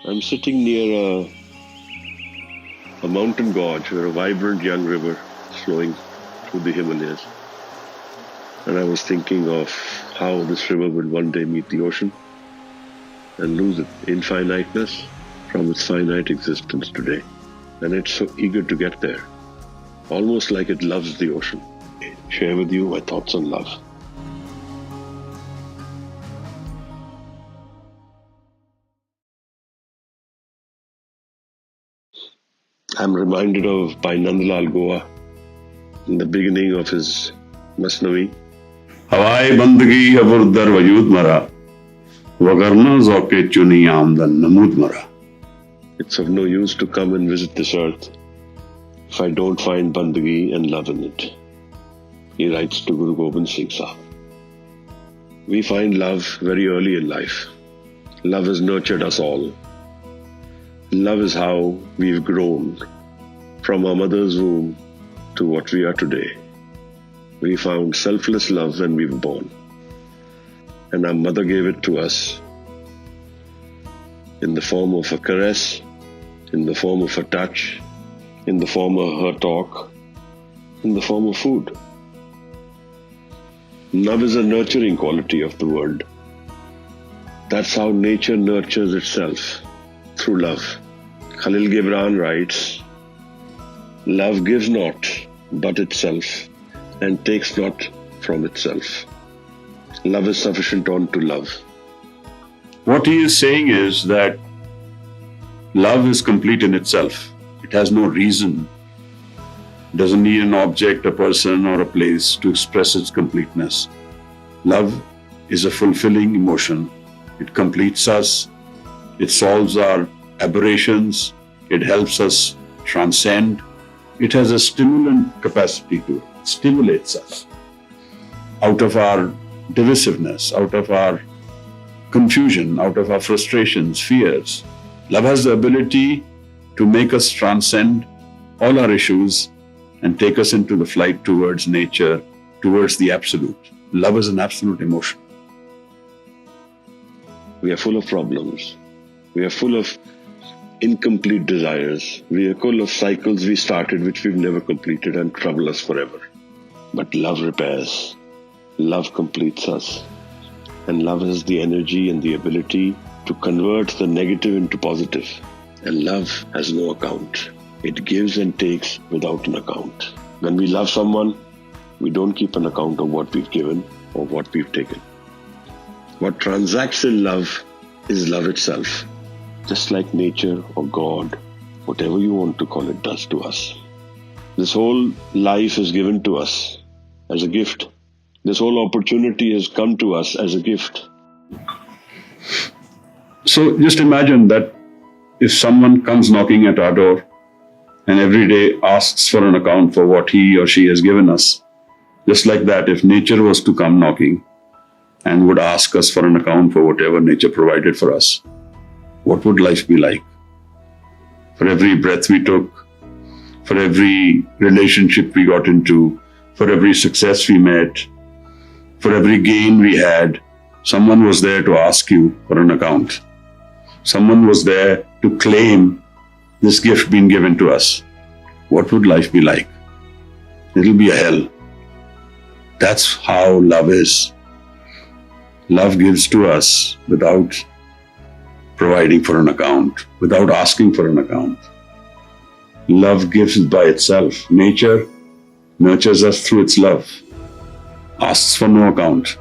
I'm sitting near a mountain gorge where a vibrant young river is flowing through the Himalayas. And I was thinking of how this river will one day meet the ocean and lose its infiniteness from its finite existence today. And it's so eager to get there, almost like it loves the ocean. Share with you my thoughts on love. I'm reminded of Bhai Nandlal Goa in the beginning of his Masnavi. हवाए बंदगी अबुरदर वजूद मरा वगरना ज़ौक़े चुनी आमदन नमूद मरा. It's of no use to come and visit this earth if I don't find bandagi and love in it. He writes to Guru Gobind Singh Sahib. We find love very early in life. Love has nurtured us all. Love is how we've grown from our mother's womb to what we are today. We found selfless love when we were born, and our mother gave it to us in the form of a caress, in the form of a touch, in the form of her talk, in the form of food. Love is a nurturing quality of the world. That's how nature nurtures itself, through love. Khalil Gibran writes, "Love gives not but itself, and takes not from itself. Love is sufficient unto love." What he is saying is that love is complete in itself. It has no reason. It doesn't need an object, a person, or a place to express its completeness. Love is a fulfilling emotion. It completes us. It solves our aberrations. It helps us transcend. It has a stimulant capacity to it. It stimulates us out of our divisiveness, out of our confusion, out of our frustrations, fears. Love has the ability to make us transcend all our issues and take us into the flight towards nature, towards the absolute. Love is an absolute emotion. We are full of problems. We are full of incomplete desires. We are full of cycles we started which we've never completed and trouble us forever. But love repairs. Love completes us. And love has the energy and the ability to convert the negative into positive. And love has no account. It gives and takes without an account. When we love someone, we don't keep an account of what we've given or what we've taken. What transacts in love is love itself. Just like nature or God, whatever you want to call it, does to us. This whole life is given to us as a gift. This whole opportunity has come to us as a gift. So just imagine that if someone comes knocking at our door and every day asks for an account for what he or she has given us, just like that, if nature was to come knocking and would ask us for an account for whatever nature provided for us, what would life be like? For every breath we took, for every relationship we got into, for every success we met, for every gain we had, someone was there to ask you for an account. Someone was there to claim this gift being given to us. What would life be like? It'll be a hell. That's how love is. Love gives to us without providing for an account, without asking for an account. Love gives by itself. Nature nurtures us through its love, asks for no account.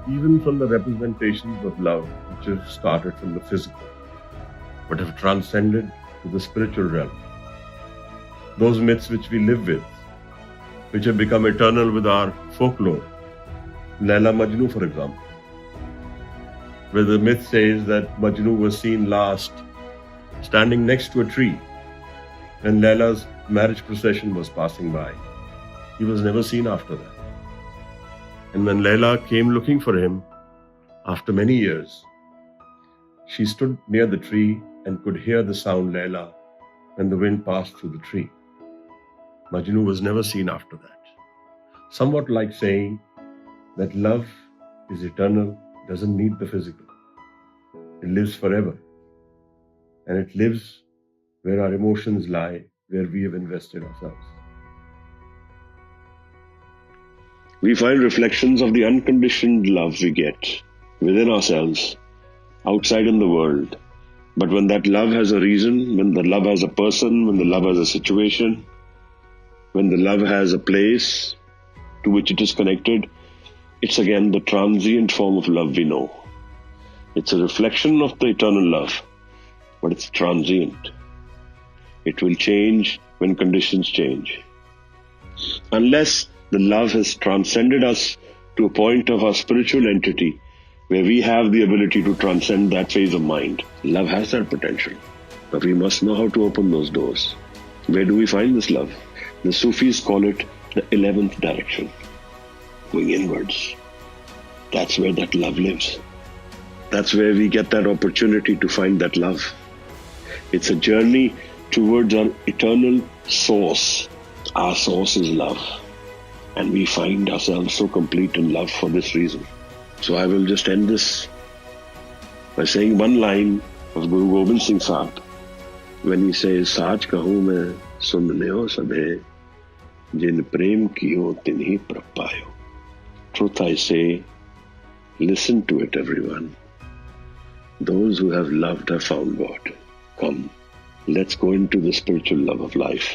Even from the representations of love which have started from the physical, but have transcended to the spiritual realm. Those myths which we live with, which have become eternal with our folklore. Laila Majnu, for example, where the myth says that Majnu was seen last standing next to a tree when Laila's marriage procession was passing by. He was never seen after that. And when Laila came looking for him, after many years, she stood near the tree and could hear the sound Laila when the wind passed through the tree. Majnu was never seen after that. Somewhat like saying that love is eternal, doesn't need the physical. It lives forever. And it lives where our emotions lie, where we have invested ourselves. We find reflections of the unconditioned love we get within ourselves, outside in the world. But when that love has a reason, when the love has a person, when the love has a situation, when the love has a place to which it is connected, it's again the transient form of love we know. It's a reflection of the eternal love, but it's transient. It will change when conditions change. Unless the love has transcended us to a point of our spiritual entity where we have the ability to transcend that phase of mind, love has that potential. But we must know how to open those doors. Where do we find this love? The Sufis call it the 11th direction, going inwards. That's where that love lives. That's where we get that opportunity to find that love. It's a journey towards our eternal source. Our source is love. And we find ourselves so complete in love for this reason. So I will just end this by saying one line of Guru Gobind Singh Sahib when he says, "Saach kahun main sun leo sabhe, jin prem kiyo tinhi prapayo." Truth I say, listen to it, everyone. Those who have loved have found God. Come, let's go into the spiritual love of life.